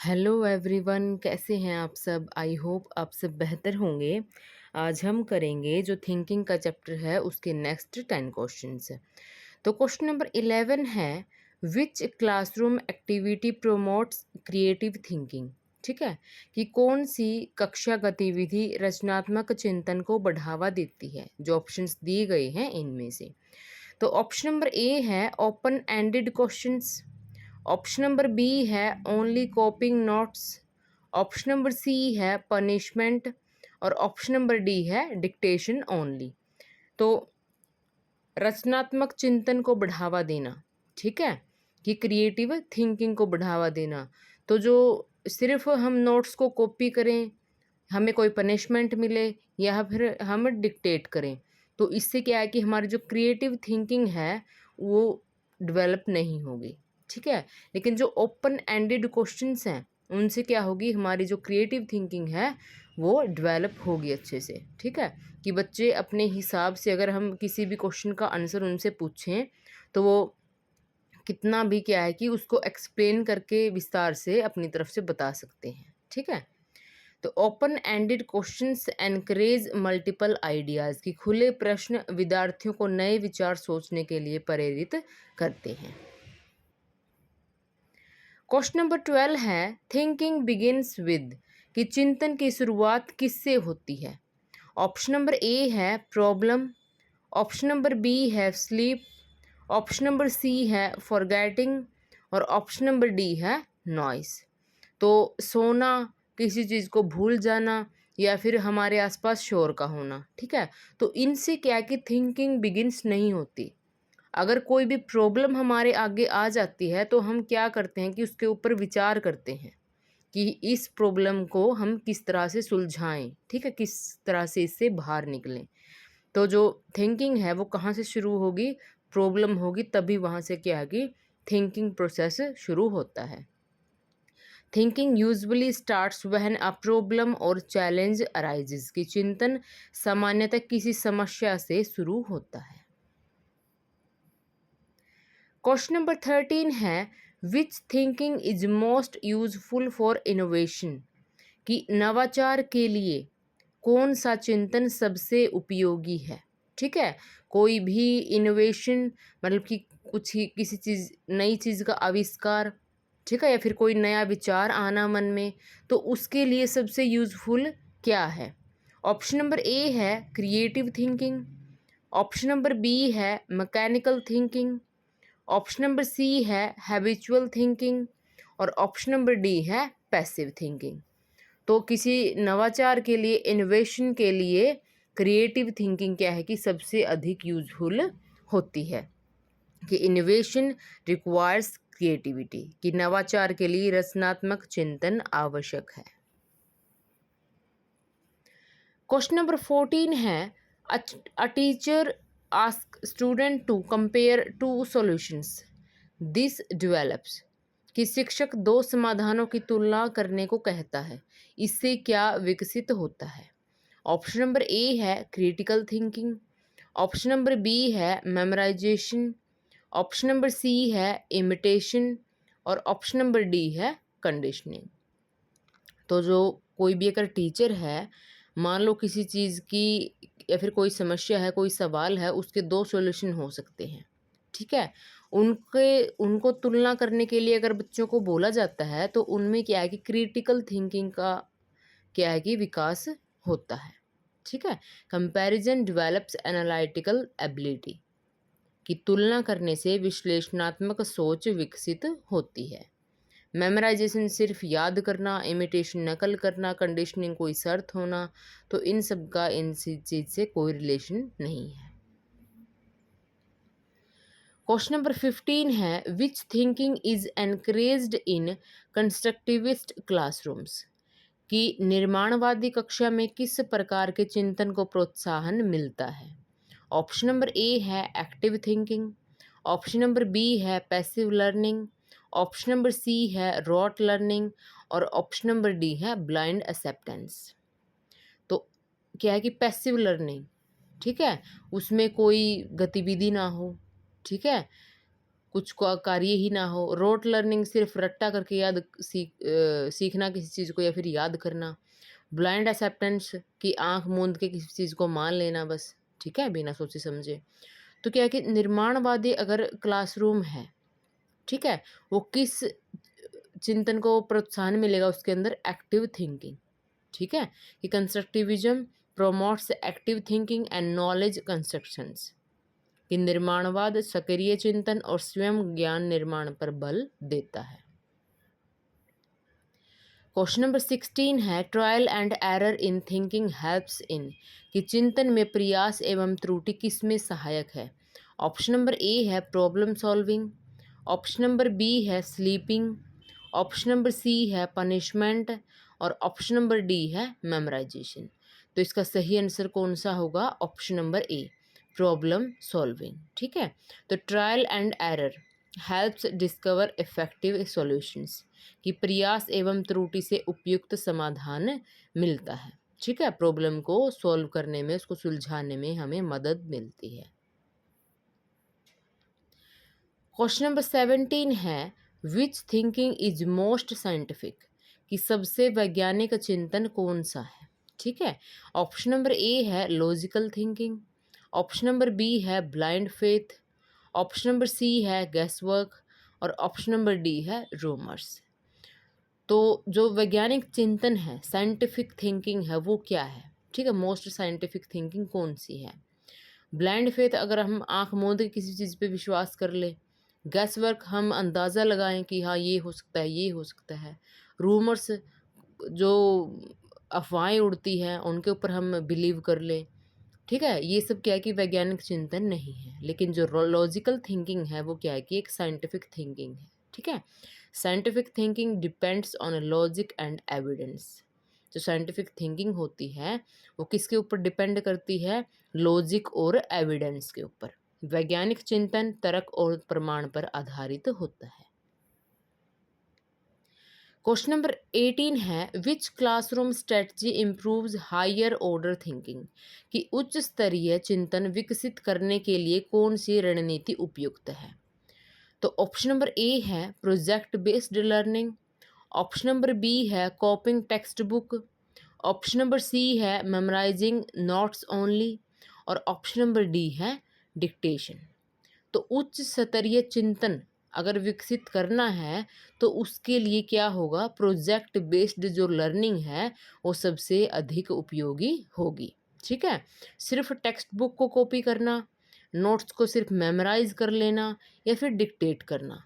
Hello everyone, कैसे हैं आप सब। आई होप आप सब बेहतर होंगे। आज हम करेंगे जो थिंकिंग का चैप्टर है उसके नेक्स्ट 10 क्वेश्चंस। तो क्वेश्चन नंबर 11 है, which classroom activity promotes creative thinking. ठीक है, कि कौन सी कक्षा गतिविधि रचनात्मक चिंतन को बढ़ावा देती है। जो ऑप्शंस दिए गए हैं इनमें से, तो ऑप्शन नंबर ए है open ended questions. Option number B है only copying notes. Option number C है पनिशमेंट। और ऑप्शन नंबर डी है डिक्टेशन ओनली। तो रचनात्मक चिंतन को बढ़ावा देना, ठीक है, कि क्रिएटिव थिंकिंग को बढ़ावा देना। तो जो सिर्फ हम नोट्स को कॉपी करें, हमें कोई पनिशमेंट मिले या फिर हम डिक्टेट करें, तो इससे क्या है कि हमारी जो क्रिएटिव थिंकिंग है वो डेवलप नहीं होगी। ठीक है, लेकिन जो ओपन एंडेड क्वेश्चंस हैं उनसे क्या होगी, हमारी जो क्रिएटिव थिंकिंग है वो डेवलप होगी अच्छे से। ठीक है, कि बच्चे अपने हिसाब से, अगर हम किसी भी क्वेश्चन का आंसर उनसे पूछें तो वो कितना भी क्या है कि उसको एक्सप्लेन करके विस्तार से अपनी तरफ से बता सकते हैं। ठीक है, तो open ended questions encourage multiple ideas, की खुले प्रश्न विद्यार्थियों को नए विचार सोचने के लिए प्रेरित करते हैं। क्वेश्चन नंबर 12 है, थिंकिंग बिगिंस विद, कि चिंतन की शुरुआत किससे होती है। ऑप्शन नंबर ए है प्रॉब्लम। ऑप्शन नंबर बी है स्लीप। ऑप्शन नंबर सी है फॉरगेटिंग। और ऑप्शन नंबर डी है नॉइस। तो सोना, किसी चीज़ को भूल जाना, या फिर हमारे आसपास शोर का होना। ठीक है, तो इनसे क्या है कि थिंकिंग बिगिंस नहीं होती। अगर कोई भी प्रॉब्लम हमारे आगे आ जाती है तो हम क्या करते हैं कि उसके ऊपर विचार करते हैं कि इस प्रॉब्लम को हम किस तरह से सुलझाएं। ठीक है, किस तरह से इससे बाहर निकलें। तो जो थिंकिंग है वो कहाँ से शुरू होगी, प्रॉब्लम होगी तभी वहाँ से क्या है कि थिंकिंग प्रोसेस शुरू होता है। Thinking usually starts when a problem और चैलेंज अराइजेस, की चिंतन सामान्यतः किसी समस्या से शुरू होता है। क्वेश्चन नंबर 13 है, which thinking is most useful for innovation, कि नवाचार के लिए कौन सा चिंतन सबसे उपयोगी है। ठीक है, कोई भी इनोवेशन मतलब कि कुछ ही किसी चीज़, नई चीज़ का आविष्कार, ठीक है, या फिर कोई नया विचार आना मन में, तो उसके लिए सबसे यूजफुल क्या है। ऑप्शन नंबर ए है creative thinking. Option number B है mechanical thinking. Option number C है हैबिचुअल थिंकिंग। और ऑप्शन नंबर डी है पैसिव थिंकिंग। तो किसी नवाचार के लिए, इनोवेशन के लिए क्रिएटिव थिंकिंग क्या है कि सबसे अधिक यूजफुल होती है। कि इनोवेशन रिक्वायर्स क्रिएटिविटी, कि नवाचार के लिए रचनात्मक चिंतन आवश्यक है। क्वेश्चन नंबर 14 है, a teacher ask student to compare two solutions, this develops, कि शिक्षक दो समाधानों की तुलना करने को कहता है, इससे क्या विकसित होता है। ऑप्शन नंबर ए है critical thinking. Option number B है मेमोराइजेशन। ऑप्शन नंबर सी है इमिटेशन। और ऑप्शन नंबर डी है कंडीशनिंग। तो जो कोई भी अगर टीचर है, मान लो किसी चीज़ की या फिर कोई समस्या है, कोई सवाल है, उसके दो सॉल्यूशन हो सकते हैं। ठीक है, उनको तुलना करने के लिए अगर बच्चों को बोला जाता है तो उनमें क्या है कि क्रिटिकल थिंकिंग का क्या है कि विकास होता है। ठीक है, कंपैरिजन डेवलप्स एनालिटिकल एबिलिटी, की तुलना करने से विश्लेषणात्मक सोच विकसित होती है। मेमोराइजेशन सिर्फ याद करना, इमिटेशन नकल करना, कंडीशनिंग कोई शर्त होना, तो इन सब का इन चीज़ से कोई रिलेशन नहीं है। क्वेश्चन नंबर 15 है, which thinking is encouraged in constructivist classrooms, कि निर्माणवादी कक्षा में किस प्रकार के चिंतन को प्रोत्साहन मिलता है। ऑप्शन नंबर ए है active thinking. Option number B है passive learning. Option number C है रॉट लर्निंग। और ऑप्शन नंबर डी है ब्लाइंड एक्सेप्टेंस। तो क्या है कि पैसिव लर्निंग, ठीक है, उसमें कोई गतिविधि ना हो। ठीक है, कुछ का कार्य ही ना हो। रोट लर्निंग सिर्फ रट्टा करके सीखना किसी चीज़ को या फिर याद करना। ब्लाइंड एक्सेप्टेंस कि आँख मूंद के किसी चीज़ को मान लेना बस, ठीक है, बिना सोचे समझे। तो क्या है कि निर्माणवादी अगर क्लासरूम है, ठीक है, वो किस चिंतन को प्रोत्साहन मिलेगा उसके अंदर? एक्टिव थिंकिंग, ठीक है, कि constructivism promotes active thinking and knowledge constructions, कि निर्माणवाद सक्रिय चिंतन और स्वयं ज्ञान निर्माण पर बल देता है। क्वेश्चन नंबर 16 है trial and error in thinking helps in, कि चिंतन में प्रयास एवं त्रुटि किस में सहायक है? ऑप्शन नंबर ए है problem solving, option number B है स्लीपिंग, ऑप्शन नंबर सी है पनिशमेंट और ऑप्शन नंबर डी है मेमोराइजेशन। तो इसका सही आंसर कौन सा होगा? Option number A, problem solving, ठीक है। तो trial and error helps discover effective solutions, कि प्रयास एवं त्रुटि से उपयुक्त समाधान मिलता है, ठीक है, प्रॉब्लम को सॉल्व करने में, उसको सुलझाने में हमें मदद मिलती है। क्वेश्चन नंबर 17 है which thinking is most scientific, कि सबसे वैज्ञानिक चिंतन कौन सा है? ठीक है, ऑप्शन नंबर ए है logical thinking, option number B है blind faith, option number C है गेस वर्क और ऑप्शन नंबर डी है रूमर्स। तो जो वैज्ञानिक चिंतन है, साइंटिफिक थिंकिंग है, वो क्या है? ठीक है, मोस्ट साइंटिफिक थिंकिंग कौन सी है? ब्लाइंड फेथ अगर हम आंख मूंद के किसी चीज़ पे विश्वास कर ले, गैस वर्क हम अंदाज़ा लगाएं कि हाँ ये हो सकता है, ये हो सकता है, रूमर्स जो अफवाहें उड़ती हैं उनके ऊपर हम बिलीव कर लें, ठीक है, ये सब क्या है कि वैज्ञानिक चिंतन नहीं है। लेकिन जो लॉजिकल थिंकिंग है वो क्या है कि एक साइंटिफिक थिंकिंग है, ठीक है। Scientific thinking depends on logic and evidence. जो साइंटिफिक थिंकिंग होती है वो किसके ऊपर डिपेंड करती है? लॉजिक और एविडेंस के ऊपर। वैज्ञानिक चिंतन तर्क और प्रमाण पर आधारित होता है। क्वेश्चन नंबर 18 है which classroom strategy improves higher order thinking, कि उच्च स्तरीय चिंतन विकसित करने के लिए कौन सी रणनीति उपयुक्त है? तो ऑप्शन नंबर ए है project based learning, option number B है copying textbook, option number C है मेमोराइजिंग नोट्स ओनली और ऑप्शन नंबर डी है डिक्टेशन। तो उच्च स्तरीय चिंतन अगर विकसित करना है तो उसके लिए क्या होगा? प्रोजेक्ट बेस्ड जो लर्निंग है वो सबसे अधिक उपयोगी होगी, ठीक है। सिर्फ टेक्स्ट बुक को कॉपी करना, नोट्स को सिर्फ मेमोराइज कर लेना या फिर डिक्टेट करना,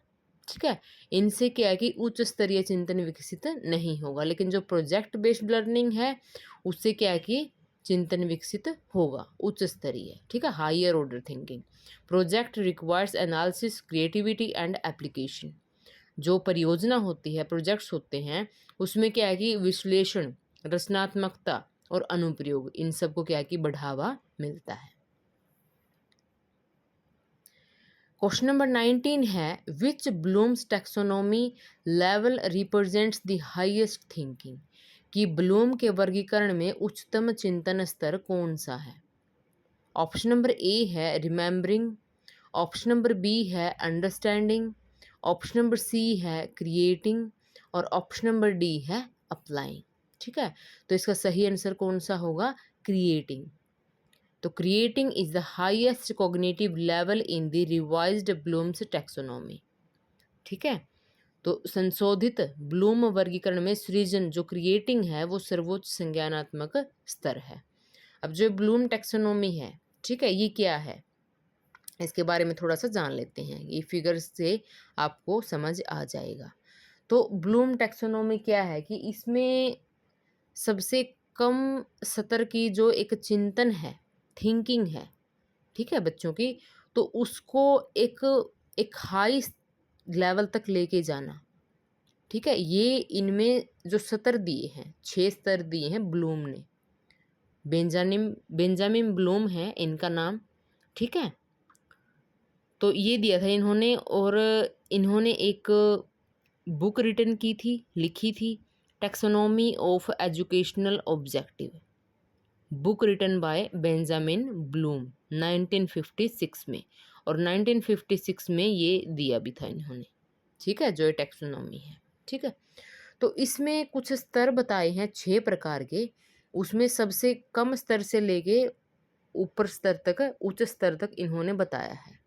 ठीक है, इनसे क्या है कि उच्च स्तरीय चिंतन विकसित नहीं होगा। लेकिन जो प्रोजेक्ट बेस्ड लर्निंग है उससे क्या है कि चिंतन विकसित होगा, उच्च स्तरीय, ठीक है, higher order thinking. Project requires analysis creativity and application. जो परियोजना होती है, प्रोजेक्ट्स होते हैं, उसमें क्या है कि विश्लेषण, रचनात्मकता और अनुप्रयोग, इन सबको क्या है कि बढ़ावा मिलता है। क्वेश्चन नंबर 19 है which Bloom's taxonomy level represents the highest thinking, कि ब्लूम के वर्गीकरण में उच्चतम चिंतन स्तर कौन सा है? ऑप्शन नंबर ए है रिमेम्बरिंग, ऑप्शन नंबर बी है अंडरस्टैंडिंग, ऑप्शन नंबर सी है क्रिएटिंग और ऑप्शन नंबर डी है अप्लाइंग, ठीक है। तो इसका सही आंसर कौन सा होगा? क्रिएटिंग। तो creating is the highest cognitive level in the revised Bloom's taxonomy, ठीक है। तो संशोधित ब्लूम वर्गीकरण में सृजन जो क्रिएटिंग है वो सर्वोच्च संज्ञानात्मक स्तर है। अब जो ब्लूम टैक्सोनॉमी है, ठीक है, ये क्या है इसके बारे में थोड़ा सा जान लेते हैं, ये फिगर्स से आपको समझ आ जाएगा। तो ब्लूम टैक्सोनॉमी क्या है कि इसमें सबसे कम स्तर की जो एक चिंतन है, थिंकिंग है, ठीक है, बच्चों की, तो उसको एक एक हाई लेवल तक लेके जाना, ठीक है। ये इनमें जो स्तर दिए हैं, 6 स्तर दिए हैं ब्लूम ने, बेंजामिन ब्लूम है इनका नाम, ठीक है। तो ये दिया था इन्होंने और इन्होंने एक बुक रिटन की थी, लिखी थी, taxonomy of educational objective, book written by Benjamin Bloom 1956 में। और 1956 में ये दिया भी था इन्होंने, ठीक है, जो ये टैक्सोनॉमी है, ठीक है। तो इसमें कुछ स्तर बताए हैं 6 प्रकार के, उसमें सबसे कम स्तर से लेके ऊपर स्तर तक, उच्च स्तर तक इन्होंने बताया है,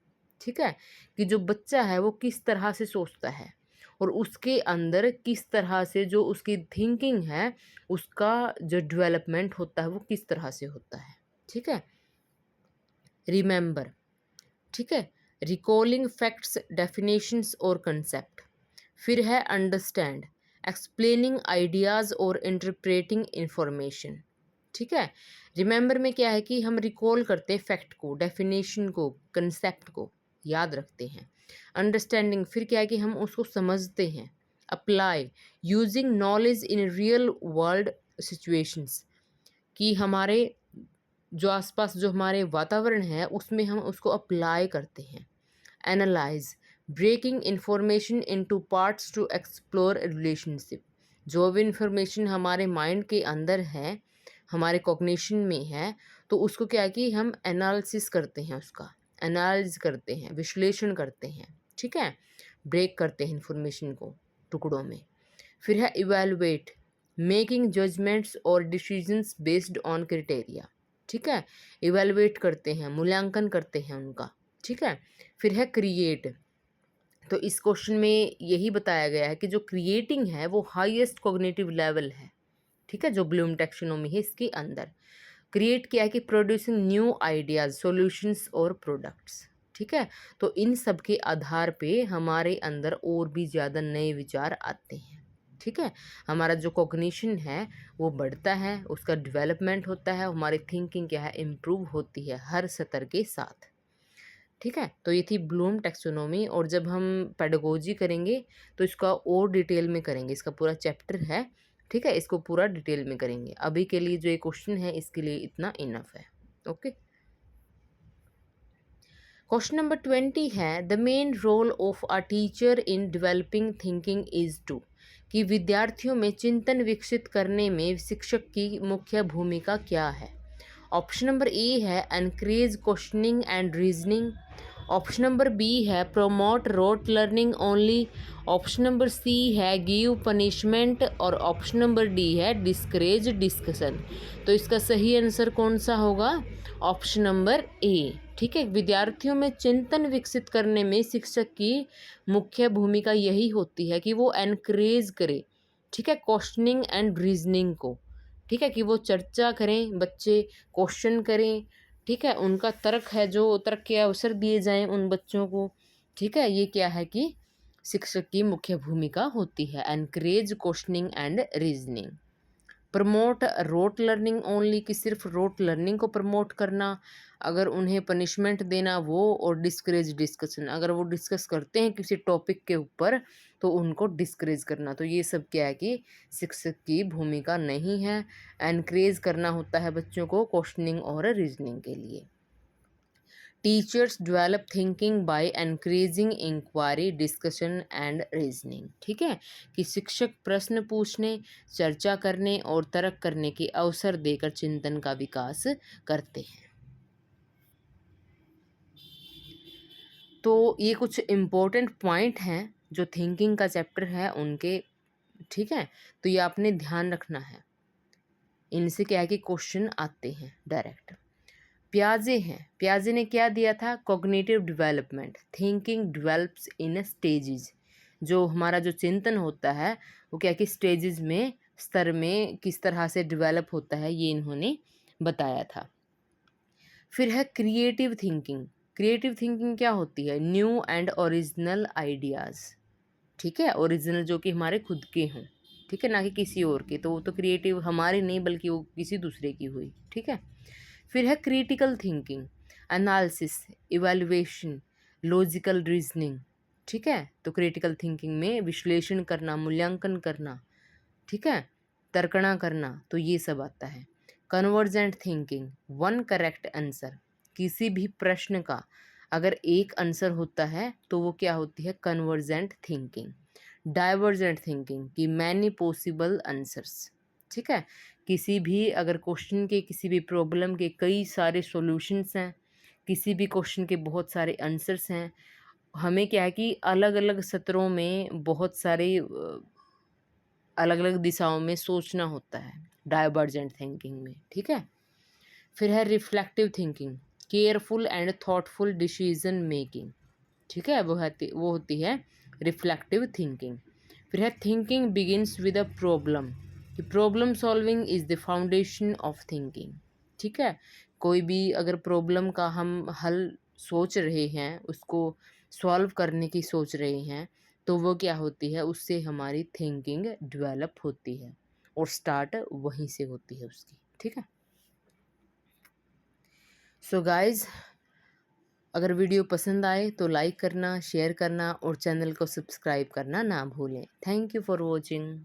ठीक है, कि जो बच्चा है वो किस तरह से सोचता है और उसके अंदर किस तरह से जो उसकी थिंकिंग है, उसका जो डेवलपमेंट होता है वो किस तरह से होता है, ठीक है। रिमेंबर, ठीक है, रिकॉलिंग फैक्ट्स, डेफिनेशंस और कंसेप्ट। फिर है अंडरस्टैंड, एक्सप्लेनिंग आइडियाज़ और इंटरप्रेटिंग इंफॉर्मेशन, ठीक है। रिमेंबर में क्या है कि हम रिकॉल करते हैं फैक्ट को, डेफिनेशन को, कंसेप्ट को याद रखते हैं। अंडरस्टैंडिंग फिर क्या है कि हम उसको समझते हैं। Apply, using knowledge in real world situations, कि हमारे जो आसपास जो हमारे वातावरण है उसमें हम उसको अप्लाई करते हैं। Analyse, breaking information into parts to explore relationship, जो भी इंफॉर्मेशन हमारे माइंड के अंदर है, हमारे कॉग्निशन में है, तो उसको क्या है कि हम एनालिसिस करते हैं, उसका एनालाइज करते हैं, विश्लेषण करते हैं, ठीक है, ब्रेक करते हैं इंफॉर्मेशन को टुकड़ों में। फिर है इवेलुएट, मेकिंग जजमेंट्स और डिसीजंस बेस्ड ऑन क्राइटेरिया, ठीक है, इवेलुएट करते हैं, मूल्यांकन करते हैं उनका, ठीक है। फिर है क्रिएट, तो इस क्वेश्चन में यही बताया गया है कि जो क्रिएटिंग है वो हाईएस्ट कॉग्निटिव लेवल है, ठीक है, जो ब्लूम टैक्सोनॉमी है इसके अंदर। क्रिएट किया है कि प्रोड्यूसिंग न्यू आइडियाज़, सॉल्यूशंस और प्रोडक्ट्स, ठीक है। तो इन सब के आधार पे हमारे अंदर और भी ज़्यादा नए विचार आते हैं, ठीक है, हमारा जो कॉग्निशन है वो बढ़ता है, उसका डेवलपमेंट होता है, हमारी थिंकिंग क्या है इम्प्रूव होती है हर स्तर के साथ, ठीक है। तो ये थी ब्लूम टैक्सोनॉमी, और जब हम पेडागोजी करेंगे तो इसका और डिटेल में करेंगे, इसका पूरा चैप्टर है, ठीक है, इसको पूरा डिटेल में करेंगे। अभी के लिए जो ये क्वेश्चन है इसके लिए इतना इनफ है, ओके। क्वेश्चन नंबर 20 है the main role of a teacher in developing thinking is to, कि विद्यार्थियों में चिंतन विकसित करने में शिक्षक की मुख्य भूमिका क्या है। ऑप्शन नंबर ए है encourage questioning and reasoning, option number B है promote rote learning only, option number C है गिव पनिशमेंट, और ऑप्शन नंबर डी है डिस्करेज डिस्कशन। तो इसका सही आंसर कौन सा होगा? ऑप्शन नंबर ए, ठीक है। विद्यार्थियों में चिंतन विकसित करने में शिक्षक की मुख्य भूमिका यही होती है कि वो एनकरेज करे, ठीक है, क्वेश्चनिंग एंड रीजनिंग को, ठीक है, कि वो चर्चा करें, बच्चे क्वेश्चन करें, ठीक है, उनका तर्क है जो तर्क के अवसर दिए जाएं उन बच्चों को, ठीक है। ये क्या है कि शिक्षक की मुख्य भूमिका होती है, encourage questioning and reasoning. Promote road learning only, कि सिर्फ रोट लर्निंग को प्रमोट करना, अगर उन्हें पनिशमेंट देना वो, और डिस्करेज डिस्कशन, अगर वो डिस्कस करते हैं किसी टॉपिक के ऊपर तो उनको डिस्करेज करना। तो ये सब क्या है कि शिक्षक की भूमिका नहीं है, एनकरेज करना होता है बच्चों को क्वेश्चनिंग और रीजनिंग के लिए। Teachers develop thinking by encouraging inquiry, discussion and reasoning, ठीक है, कि शिक्षक प्रश्न पूछने, चर्चा करने और तर्क करने के अवसर देकर चिंतन का विकास करते हैं। तो ये कुछ इम्पोर्टेंट पॉइंट हैं जो थिंकिंग का चैप्टर है उनके, ठीक है, तो ये आपने ध्यान रखना है, इनसे क्या है कि क्वेश्चन आते हैं डायरेक्ट। प्याजे हैं, प्याजे ने क्या दिया था? Cognitive development, thinking develops in stages, जो हमारा जो चिंतन होता है वो क्या कि स्टेजेस में, स्तर में किस तरह से डेवलप होता है, ये इन्होंने बताया था। फिर है क्रिएटिव थिंकिंग, क्रिएटिव थिंकिंग क्या होती है? न्यू एंड ओरिजिनल आइडियाज़, ठीक है, ओरिजिनल जो कि हमारे खुद के हों, ठीक है, ना कि किसी और के, तो वो तो क्रिएटिव हमारी नहीं बल्कि वो किसी दूसरे की हुई, ठीक है। फिर है critical thinking, analysis, evaluation, logical reasoning, ठीक है, तो क्रिटिकल थिंकिंग में विश्लेषण करना, मूल्यांकन करना, ठीक है, तर्कना करना, तो ये सब आता है। Convergent thinking, one correct answer, किसी भी प्रश्न का अगर एक आंसर होता है तो वो क्या होती है? Convergent thinking. डाइवर्जेंट थिंकिंग की मैनी पॉसिबल आंसर्स, ठीक है, किसी भी अगर क्वेश्चन के, किसी भी प्रॉब्लम के कई सारे सॉल्यूशंस हैं, किसी भी क्वेश्चन के बहुत सारे आंसर्स हैं। हमें क्या है कि अलग अलग सत्रों में बहुत सारे अलग अलग दिशाओं में सोचना होता है, डाइवर्जेंट थिंकिंग में, ठीक है। फिर है reflective thinking, careful and thoughtful decision making, ठीक है, वो होती है रिफ्लेक्टिव थिंकिंग। फिर है thinking begins with a problem, कि problem solving is the foundation of thinking, ठीक है। कोई भी अगर प्रॉब्लम का हम हल सोच रहे हैं, उसको सॉल्व करने की सोच रहे हैं, तो वो क्या होती है, उससे हमारी थिंकिंग डेवलप होती है और स्टार्ट वहीं से होती है उसकी, ठीक है। सो गाइज, अगर वीडियो पसंद आए तो लाइक करना, शेयर करना और चैनल को सब्सक्राइब करना ना भूलें। Thank you for watching.